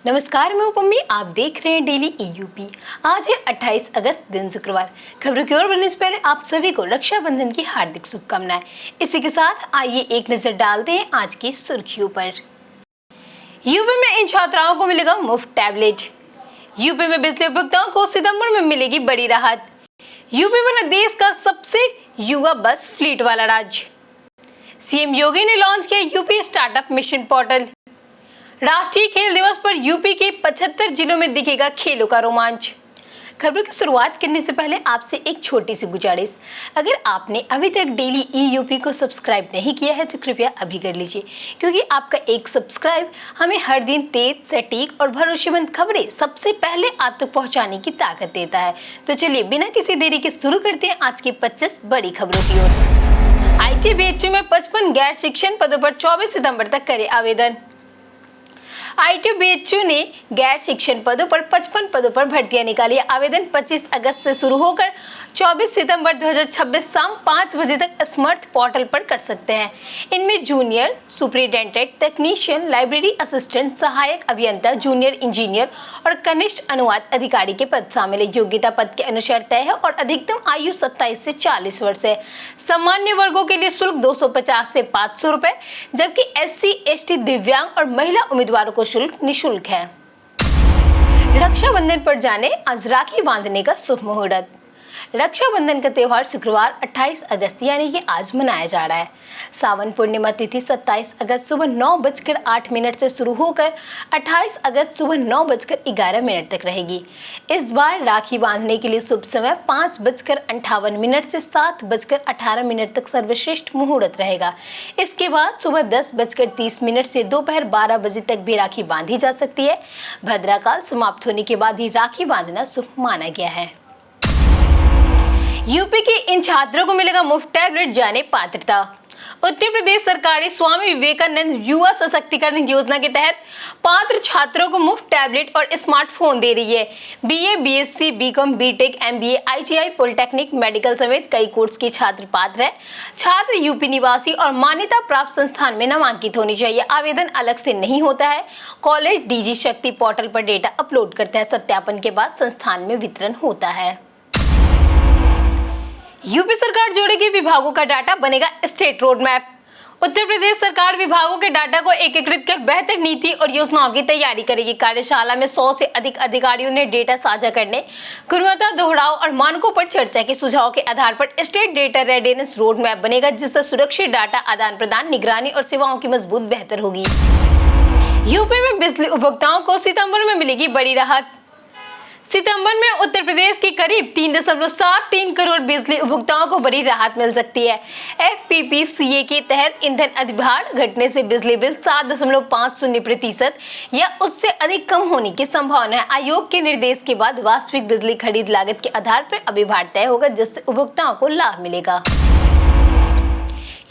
नमस्कार, मैं उपमी। आप देख रहे हैं डेली ईयूपी। आज है 28 अगस्त, दिन शुक्रवार। खबरों की ओर बढ़ने से पहले आप सभी को रक्षाबंधन की हार्दिक शुभकामनाएं। इसी के साथ आइए एक नजर डालते हैं आज की सुर्खियों पर। यूपी में इन छात्राओं को मिलेगा मुफ्त टैबलेट। यूपी में बिजली उपभोक्ताओं को सितंबर में मिलेगी बड़ी राहत। यूपी बना देश का सबसे युवा बस फ्लीट वाला राज्य। सीएम योगी ने लॉन्च किया यूपी स्टार्टअप मिशन पोर्टल। राष्ट्रीय खेल दिवस पर यूपी के 75 जिलों में दिखेगा खेलों का रोमांच। खबरों की शुरुआत करने से पहले आपसे एक छोटी सी गुजारिश, अगर आपने अभी तक डेली ईयूपी को सब्सक्राइब नहीं किया है तो कृपया अभी कर लीजिए, क्योंकि आपका एक सब्सक्राइब हमें हर दिन तेज, सटीक और भरोसेमंद खबरें सबसे पहले आप तक पहुंचाने की ताकत देता है। तो चलिए बिना किसी देरी के शुरू करते हैं आज की 25 बड़ी खबरों की ओर। आईटीबीएचयू में 55 गैर शिक्षण पदों पर 24 सितंबर तक करे आवेदन। आईटीबीएचयू ने गैर शिक्षण पदों पर 55 पदों पर भर्तियां निकाली। आवेदन 25 अगस्त से शुरू होकर 24 सितंबर 2026 शाम 5 बजे तक स्मार्ट पोर्टल पर कर सकते हैं। इनमें junior superintendent, technician, library assistant, सहायक अभियंता, जूनियर इंजीनियर और कनिष्ठ अनुवाद अधिकारी के पद शामिल है। योग्यता पद के अनुसार तय है और अधिकतम आयु 27 से 40 वर्ष है। सामान्य वर्गों के लिए शुल्क 250 से 500 रुपए, जबकि SC, ST, दिव्यांग और महिला उम्मीदवारों को शुल्क निःशुल्क है। रक्षाबंधन पर जाने आज राखी बांधने का शुभ मुहूर्त। रक्षाबंधन का त्योहार शुक्रवार 28 अगस्त यानी कि आज मनाया जा रहा है। सावन पूर्णिमा तिथि 27 अगस्त सुबह 9:08 से शुरू होकर 28 अगस्त सुबह 9:11 तक रहेगी। इस बार राखी बांधने के लिए शुभ समय 5:58 से 7:18 तक सर्वश्रेष्ठ मुहूर्त रहेगा। इसके बाद सुबह 10:30 से दोपहर 12 बजे तक भी राखी बांधी जा सकती है। भद्राकाल समाप्त होने के बाद ही राखी बांधना शुभ माना गया है। यूपी के इन छात्रों को मिलेगा मुफ्त टैबलेट, जाने पात्रता। उत्तर प्रदेश सरकारी स्वामी विवेकानंद युवा सशक्तिकरण योजना के तहत पात्र छात्रों को मुफ्त टैबलेट और स्मार्टफोन दे रही है। BA, BSc, BCom, BTech, MBA, ITI, polytechnic, medical समेत कई कोर्स के छात्र पात्र हैं। छात्र यूपी निवासी और मान्यता प्राप्त संस्थान में नामांकित होनी चाहिए। आवेदन अलग से नहीं होता है। कॉलेज डीजी शक्ति पोर्टल पर डेटा अपलोड करते हैं। सत्यापन के बाद संस्थान में वितरण होता है। यूपी सरकार जोड़ेगी विभागों का डाटा, बनेगा state road map. Uttar Pradesh सरकार विभागों के डाटा को एकीकृत कर बेहतर नीति और योजनाओं की तैयारी करेगी। कार्यशाला में 100 से अधिक अधिकारियों ने डेटा साझा करने, गुणवत्ता, दोहराव और मानकों पर चर्चा की। सुझाव के आधार पर state data readiness road map बनेगा, जिससे सुरक्षित डाटा आदान प्रदान, निगरानी और सेवाओं की मजबूत बेहतर होगी। यूपी में बिजली उपभोक्ताओं को सितंबर में मिलेगी बड़ी राहत। सितंबर में उत्तर प्रदेश के करीब 3.73 करोड़ बिजली उपभोक्ताओं को बड़ी राहत मिल सकती है। FPPCA के तहत ईंधन अधिभार घटने से बिजली बिल 7.50% या उससे अधिक कम होने की संभावना है। आयोग के निर्देश के बाद वास्तविक बिजली खरीद लागत के आधार पर अधिभार तय होगा, जिससे उपभोक्ताओं को लाभ मिलेगा।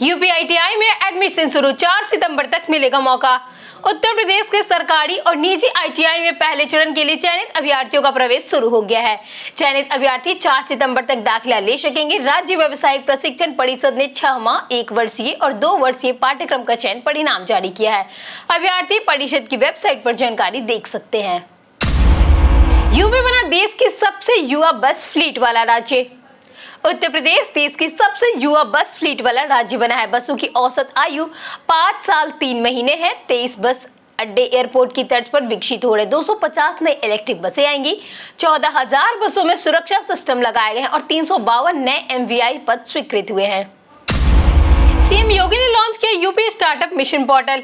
यूपी ITI में एडमिशन शुरू, 4 सितंबर तक मिलेगा मौका। उत्तर प्रदेश के सरकारी और निजी ITI में पहले चरण के लिए चयनित अभ्यर्थियों का प्रवेश शुरू हो गया है। चयनित अभ्यर्थी 4 सितंबर तक दाखिला ले सकेंगे। राज्य व्यावसायिक प्रशिक्षण परिषद ने 6 माह, 1 वर्षीय और 2 वर्षीय पाठ्यक्रम का चयन परिणाम जारी किया है। अभ्यर्थी परिषद की वेबसाइट पर जानकारी देख सकते हैं। यूपी बना देश के सबसे युवा बस फ्लीट वाला राज्य। उत्तर प्रदेश देश की सबसे युवा बस फ्लीट वाला राज्य बना है। बसों की औसत आयु 5 साल 3 महीने है। 23 बस अड्डे एयरपोर्ट की तर्ज पर विकसित हो रहे। 250 नई इलेक्ट्रिक बसें आएंगी। 14,000 बसों में सुरक्षा सिस्टम लगाए गए हैं और 352 नए MVI पद स्वीकृत हुए हैं। सीएम योगी ने लॉन्च किया UP startup mission portal.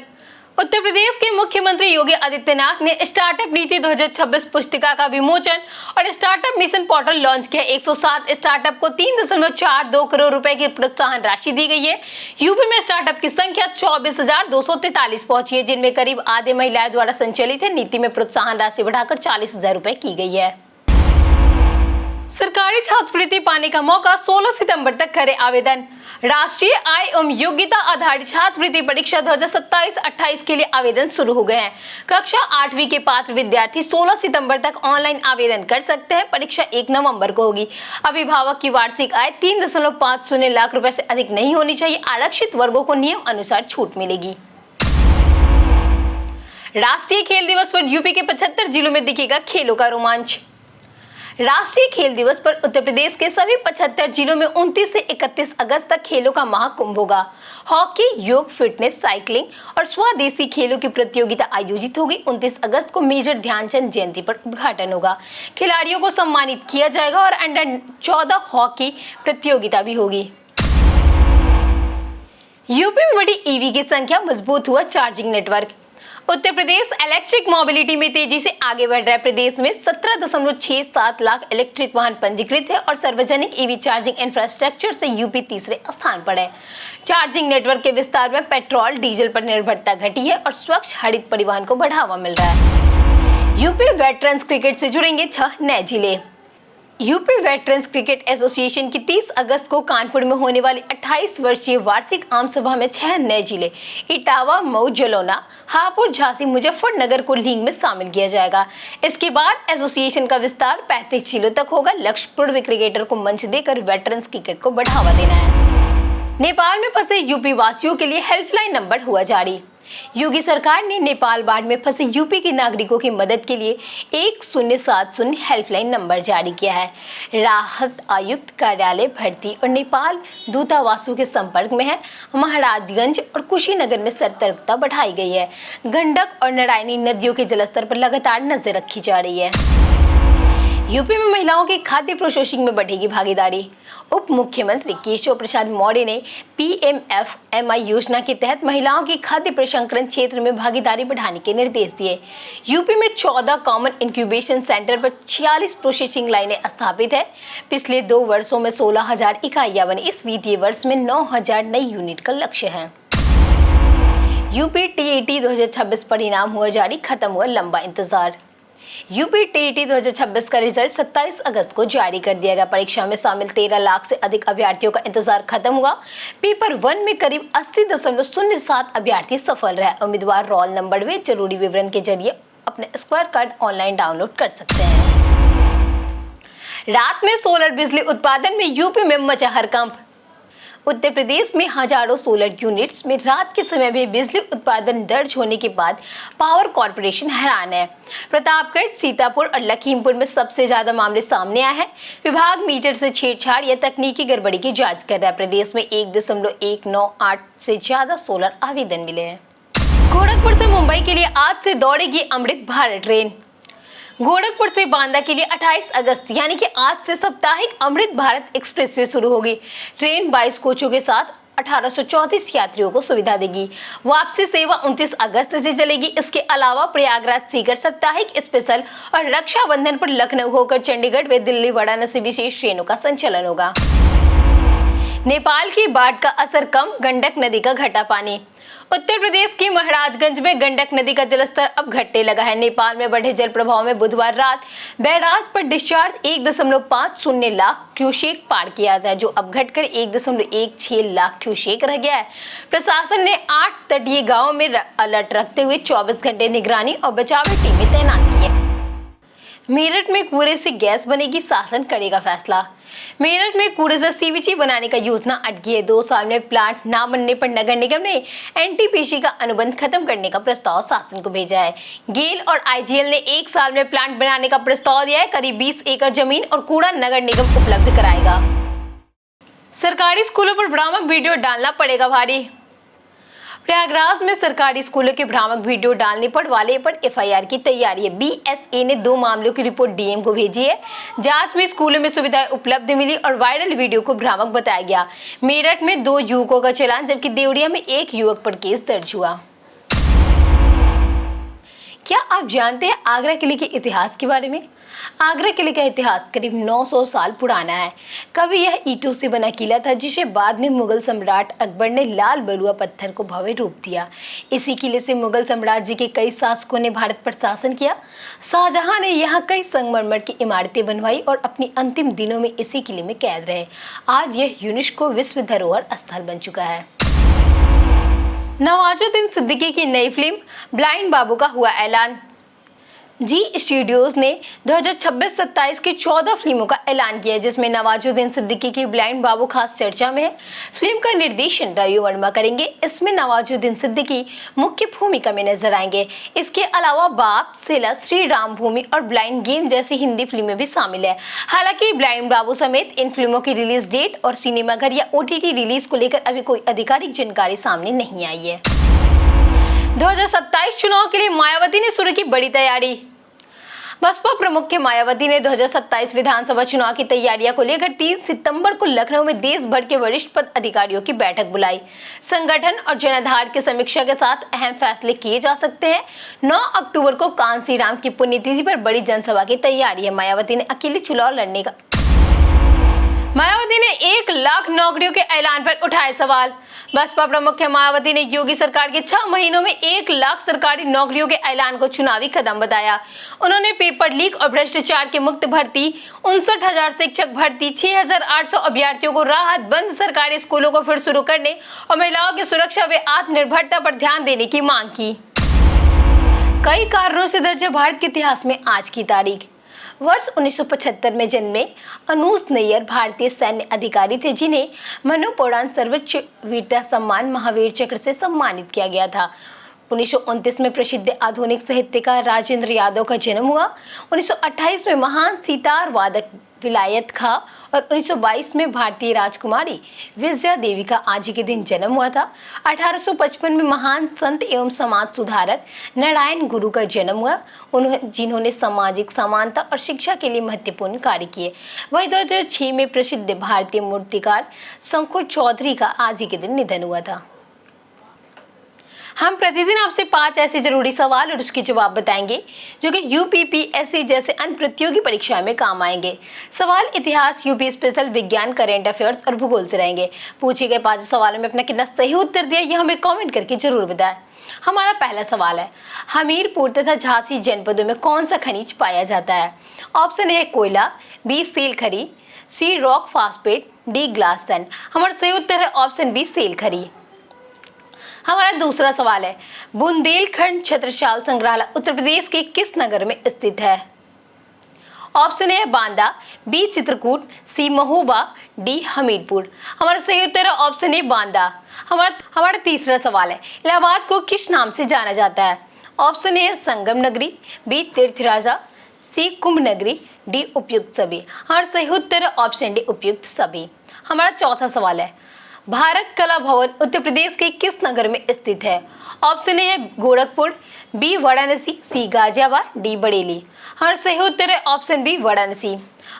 Uttar Pradesh के मुख्यमंत्री योगी आदित्यनाथ ने स्टार्टअप नीति 2026 पुस्तिका का विमोचन और स्टार्टअप मिशन पोर्टल लॉन्च किया। 107 स्टार्टअप को 3.42 करोड़ रुपए की प्रोत्साहन राशि दी गई है। यूपी में स्टार्टअप की संख्या 24,243 पहुंची है, जिनमें करीब आधे महिलाएं द्वारा संचालित है। नीति में प्रोत्साहन राशि बढ़ाकर 40,000 रुपए की गई है। सरकारी छात्रवृत्ति पाने का मौका, 16 सितंबर तक करें आवेदन। राष्ट्रीय आय एवं योग्यता आधारित छात्रवृत्ति परीक्षा 2027-28 के लिए आवेदन शुरू हो गए हैं। कक्षा 8वीं के पात्र विद्यार्थी 16 सितंबर तक ऑनलाइन आवेदन कर सकते हैं। परीक्षा 1 नवंबर को होगी। अभिभावक की वार्षिक आय 3.50 लाख रुपए से अधिक नहीं होनी चाहिए। आरक्षित वर्गों को नियम अनुसार छूट मिलेगी। राष्ट्रीय खेल दिवस पर यूपी के 75 जिलों में दिखेगा खेलों का रोमांच। राष्ट्रीय खेल दिवस पर उत्तर प्रदेश के सभी 75 जिलों में 29 से 31 अगस्त तक खेलों का महाकुंभ होगा। हॉकी, योग, फिटनेस, साइकिलिंग और स्वदेशी खेलों की प्रतियोगिता आयोजित होगी। 29 अगस्त को मेजर ध्यानचंद जयंती पर उद्घाटन होगा। खिलाड़ियों को सम्मानित किया जाएगा और अंडर 14 हॉकी प्रतियोगिता भी होगी। यूपी में बढ़ी ईवी की संख्या, मजबूत हुआ charging network. Uttar Pradesh electric mobility में तेजी से आगे बढ़ रहा है। प्रदेश में 17.67 लाख इलेक्ट्रिक वाहन पंजीकृत है और सार्वजनिक ईवी चार्जिंग इंफ्रास्ट्रक्चर से यूपी तीसरे स्थान पर है। चार्जिंग नेटवर्क के विस्तार में पेट्रोल डीजल पर निर्भरता घटी है और स्वच्छ हरित परिवहन को बढ़ावा मिल रहा है। यूपी वेटरन्स क्रिकेट से जुड़ेंगे 6 नए जिले। यूपी वेटरन्स क्रिकेट एसोसिएशन की 30 अगस्त को कानपुर में होने वाली 28 वर्षीय वार्षिक आम सभा में 6 नए जिले इटावा, मऊ, जालौना, हापुड़, झांसी, मुजफ्फरनगर को लीग में शामिल किया जाएगा। इसके बाद एसोसिएशन का विस्तार 35 जिलों तक होगा। लक्ष्य पूर्व क्रिकेटर को मंच देकर वेटरन्स क्रिकेट को बढ़ावा देना है। नेपाल में फंसे यूपी वासियों के लिए हेल्पलाइन नंबर हुआ जारी। योगी सरकार ने नेपाल बाढ़ में फंसे यूपी के नागरिकों की मदद के लिए 1070 हेल्पलाइन नंबर जारी किया है। राहत आयुक्त कार्यालय भर्ती और नेपाल दूतावासों के संपर्क में है। महाराजगंज और कुशीनगर में सतर्कता बढ़ाई गई है। गंडक और नारायणी नदियों के जलस्तर पर लगातार नजर रखी जा रही है। यूपी में महिलाओं की खाद्य प्रोसेसिंग में बढ़ेगी भागीदारी। उप मुख्यमंत्री केशव प्रसाद मौर्य ने पीएमएफएमआई योजना के तहत महिलाओं की खाद्य प्रसंस्करण क्षेत्र में भागीदारी बढ़ाने के निर्देश दिए। यूपी में 14 कॉमन इंक्यूबेशन सेंटर पर 46 प्रोसेसिंग लाइनें स्थापित है। पिछले 2 वर्षों में 16,000 इकाइयां बनी। इस वित्तीय वर्ष में 9,000 नई यूनिट का लक्ष्य है। यूपी टीईटी 2026 परिणाम हुआ जारी, खत्म हुआ लंबा इंतजार। यूपी टीईटी 2026 का रिजल्ट 27 अगस्त को जारी कर दिया गया। परीक्षा में शामिल 13 लाख से अधिक अभ्यर्थियों का इंतजार खत्म हुआ। पेपर 1 में करीब 80.07 अभ्यर्थी सफल रहे। उम्मीदवार रोल नंबर व जरूरी विवरण के जरिए अपने स्क्वायर कार्ड ऑनलाइन डाउनलोड कर सकते हैं। रात में सोलर बिजली उत्पादन में यूपी में मचा हड़कंप। उत्तर प्रदेश में हजारों सोलर यूनिट्स में रात के समय भी बिजली उत्पादन दर्ज होने के बाद पावर कॉर्पोरेशन हैरान है। प्रतापगढ़, सीतापुर और लखीमपुर में सबसे ज्यादा मामले सामने आए हैं। विभाग मीटर से छेड़छाड़ या तकनीकी गड़बड़ी की जांच कर रहा है। प्रदेश में 1.198 से ज्यादा सोलर आवेदन मिले हैं। गोरखपुर से मुंबई के लिए आज से दौड़ेगी अमृत भारत ट्रेन। गोरखपुर से बांदा के लिए 28 अगस्त यानी कि आज से साप्ताहिक अमृत भारत एक्सप्रेसवे शुरू होगी। ट्रेन 22 कोचों के साथ 1834 यात्रियों को सुविधा देगी। वापसी सेवा 29 अगस्त से चलेगी। इसके अलावा प्रयागराज सीकर साप्ताहिक स्पेशल और रक्षाबंधन पर लखनऊ होकर चंडीगढ़ व दिल्ली वाराणसी विशेष ट्रेनों का संचालन होगा। नेपाल की बाढ़ का असर कम, गंडक नदी का घटा पानी। उत्तर प्रदेश के महाराजगंज में गंडक नदी का जलस्तर अब घटने लगा है। नेपाल में बढ़े जल प्रभाव में बुधवार रात बैराज पर डिस्चार्ज 1.50 लाख क्यूसेक पार किया था, जो अब घटकर 1.16 लाख क्यूसेक रह गया है। प्रशासन ने 8 तटीय गांवों में अलर्ट रखते हुए 24 घंटे निगरानी और बचाव टीमें तैनात की है। मेरठ में कूड़े से गैस बनेगी, शासन करेगा फैसला। मेरठ में कूड़े से सीवीजी बनाने का योजना अटकी है। 2 साल में प्लांट न बनने पर नगर निगम ने एनटीपीसी का अनुबंध खत्म करने का प्रस्ताव शासन को भेजा है। गेल और आईजीएल ने 1 साल में प्लांट बनाने का प्रस्ताव दिया है। करीब 20 एकड़ जमीन और कूड़ा नगर निगम उपलब्ध कराएगा। सरकारी स्कूलों पर भ्रामक वीडियो डालना पड़ेगा भारी। प्रयागराज में सरकारी स्कूलों के भ्रामक वीडियो डालने पर वाले पर एफआईआर की तैयारी है। बीएसए ने 2 मामलों की रिपोर्ट डीएम को भेजी है। जांच में स्कूलों में सुविधाएं उपलब्ध मिली और वायरल वीडियो को भ्रामक बताया गया। मेरठ में 2 युवकों का चालान जबकि देवरिया में 1 युवक पर केस दर्ज हुआ। क्या आप जानते हैं आगरा किले के इतिहास के बारे में? आगरा किले का इतिहास करीब 900 साल पुराना है। कभी यह ईंटों से बना किला था, जिसे बाद में मुगल सम्राट अकबर ने लाल बलुआ पत्थर को भव्य रूप दिया। इसी किले से मुगल साम्राज्य के कई शासकों ने भारत पर शासन किया। शाहजहां ने यहाँ कई संगमरमर की इमारतें बनवाई और अपनी अंतिम दिनों में इसी किले में कैद रहे। आज यह यूनेस्को विश्व धरोहर स्थल बन चुका है। नवाजुद्दीन सिद्दीकी की नई फिल्म ब्लाइंड बाबू का हुआ ऐलान। जी स्टूडियोज ने 2026-27 की 14 फिल्मों का ऐलान किया है, जिसमें नवाजुद्दीन सिद्दीकी की ब्लाइंड बाबू खास चर्चा में है। फिल्म का निर्देशन रवि वर्मा करेंगे। इसमें नवाजुद्दीन सिद्दीकी मुख्य भूमिका में नजर आएंगे। इसके अलावा बाप, सिला, श्री राम भूमि और ब्लाइंड गेम जैसी हिंदी फिल्में भी शामिल है। हालांकि ब्लाइंड बाबू समेत इन फिल्मों की रिलीज डेट और सिनेमाघर या OTT रिलीज को लेकर अभी कोई आधिकारिक जानकारी सामने नहीं आई है। 2027 चुनाव के लिए मायावती ने शुरू की बड़ी तैयारी। बसपा प्रमुख मायावती ने 2027 विधानसभा चुनाव की तैयारियों को लेकर 3 सितंबर को लखनऊ में देश भर के वरिष्ठ पद अधिकारियों की बैठक बुलाई। संगठन और जनाधार की समीक्षा के साथ अहम फैसले किए जा सकते हैं। 9 अक्टूबर को कांसी राम की पुण्यतिथि पर बड़ी जनसभा की तैयारी है। मायावती ने अकेले चुनाव लड़ने का मायावती ने 1 लाख नौकरियों के ऐलान पर उठाए सवाल। बसपा प्रमुख मायावती ने योगी सरकार के 6 महीनों में 1 लाख सरकारी नौकरियों के ऐलान को चुनावी कदम बताया। उन्होंने पेपर लीक और भ्रष्टाचार के मुक्त भर्ती, 59,000 शिक्षक भर्ती, 6,800 अभ्यर्थियों को राहत, बंद सरकारी स्कूलों को फिर शुरू करने और महिलाओं की सुरक्षा व आत्मनिर्भरता पर ध्यान देने की मांग की। कई कारणों से दर्ज है भारत के इतिहास में आज की तारीख। वर्ष 1975 में जन्मे अनुज नैयर भारतीय सैन्य अधिकारी थे, जिन्हें मरणोपरांत सर्वोच्च वीरता सम्मान महावीर चक्र से सम्मानित किया गया था। 1929 में प्रसिद्ध आधुनिक साहित्यकार राजेंद्र यादव का जन्म हुआ। 1928 में महान सितार वादक विलायत खां और 1922 में भारतीय राजकुमारी विजया देवी का आज ही के दिन जन्म हुआ था। 1855 में महान संत एवं समाज सुधारक नारायण गुरु का जन्म हुआ, जिन्होंने सामाजिक समानता और शिक्षा के लिए महत्वपूर्ण कार्य किए। वही 2006 में प्रसिद्ध भारतीय मूर्तिकार शंकर चौधरी का आज ही के दिन निधन हुआ था। हम प्रतिदिन आपसे 5 ऐसे जरूरी सवाल और उसके जवाब बताएंगे जो कि UPPSC जैसे अन्य प्रतियोगी परीक्षाओं में काम आएंगे। सवाल इतिहास, यूपी स्पेशल, विज्ञान, करेंट अफेयर्स और भूगोल से रहेंगे। पूछे गए 5 सवालों में अपना कितना सही उत्तर दिया यह हमें कमेंट करके जरूर बताएं। हमारा पहला सवाल है, हमीरपुर तथा झांसी जनपदों में कौन सा खनिज पाया जाता है? ऑप्शन है कोयला, B सेल खरी, C rock phosphate, D glass sand. हमारा सही उत्तर है ऑप्शन B सेल खरी। हमारा दूसरा सवाल है, बुंदेलखंड छत्रसाल संग्रहालय उत्तर प्रदेश के किस नगर में स्थित है? ऑप्शन है Banda, B Chitrakoot, C Mahoba, D Hamirpur. हमारा सही उत्तर है ऑप्शन ए बांदा। हमारा तीसरा सवाल है, इलाहाबाद को किस नाम से जाना जाता है? ऑप्शन ए संगम नगरी, B तीर्थ राजा, C कुंभ नगरी, D उपयुक्त सभी। हमारा सही उत्तर है ऑप्शन डी उपयुक्त सभी। हमारा चौथा सवाल है, भारत कला भवन उत्तर प्रदेश के किस नगर में स्थित है? ऑप्शन ए है Gorakhpur, B Varanasi, C Ghaziabad, D Bareilly. हमारा सही उत्तर है ऑप्शन बी वाराणसी।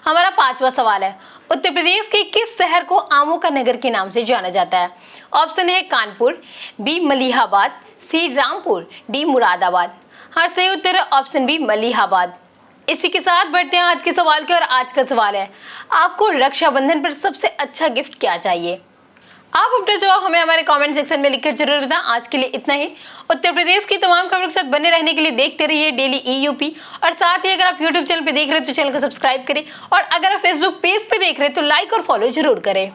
हमारा पांचवा सवाल है, उत्तर प्रदेश के किस शहर को आमों का नगर के नाम से जाना जाता है? ऑप्शन है Kanpur, B Malihabad, C Rampur, D Moradabad. हमारा सही उत्तर है ऑप्शन बी मलिहाबाद। इसी के साथ बढ़ते हैं आज के सवाल के। और आज का सवाल है, आपको रक्षाबंधन पर सबसे अच्छा गिफ्ट क्या चाहिए? आप अपना जवाब हमें हमारे कमेंट सेक्शन में लिखकर जरूर बताएं। आज के लिए इतना ही। उत्तर प्रदेश की तमाम खबरों के साथ बने रहने के लिए देखते रहिए डेली EUP। और साथ ही अगर आप YouTube चैनल पे देख रहे हैं तो चैनल को सब्सक्राइब करें, और अगर आप Facebook पेज पे देख रहे हैं तो लाइक और फॉलो जरूर करें।